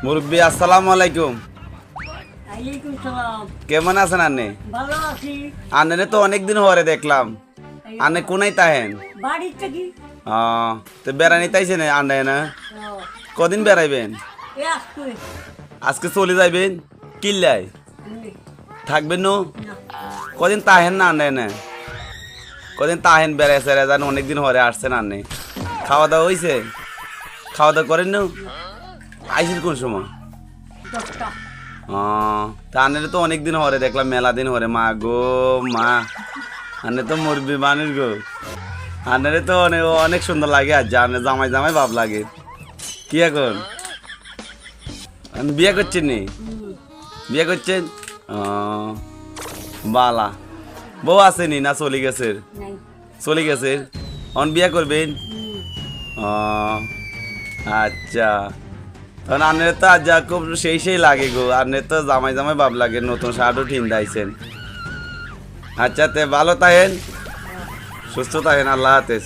মুরব্বী আসসালামু আলাইকুম। আলাইকুম সালাম। কেমন আছেন আন্নে? ভালো আছি। আন্নে তো অনেকদিন পরে দেখলাম। আন্নে কোনাই তাহেন? বাড়িতে কি? তো বেড়ানি তাইছেন আন্নে না? কদিন বেড়াইবেন? এ আসতে আজকে চলে যাইবেন? কিল্লাই থাকবেন নো? না। কদিন তাহেন না আন্নে না? কদিন তাহেন বেড়াই সেরা যান, অনেকদিন পরে আসছেন আন্নে। খাওয়া দাওয়া হয়েছে? খাওয়া দাওয়া করেন নো? আইসেন কোন সময়? 10টা। তা আন্নে তো অনেকদিন হরে দেখলাম, মেলা দিন হরে। মা গো মা, আন্নে তো মুরব্বী মানুষ গো। আন্নারে তো অনেক অনেক সুন্দর লাগে। আর জানে জামাই জামাই ভাব লাগে। কি এখন বিয়ে করছেন নি? বিয়ে করছেন? বালা বউ আসেনি না চলে গেছে? নাই। চলে গেছে। অন বিয়ে করবেন? আচ্ছা, তখন আনের তো আজ খুব সেই সেই লাগে গো। আনের তো জামাই জামাই ভাব লাগে, নতুন শার্টও ঠিন্দাইছেন। আচ্ছা তে ভালো থাকেন, সুস্থ থাকেন, আল্লাহ হাফেজ।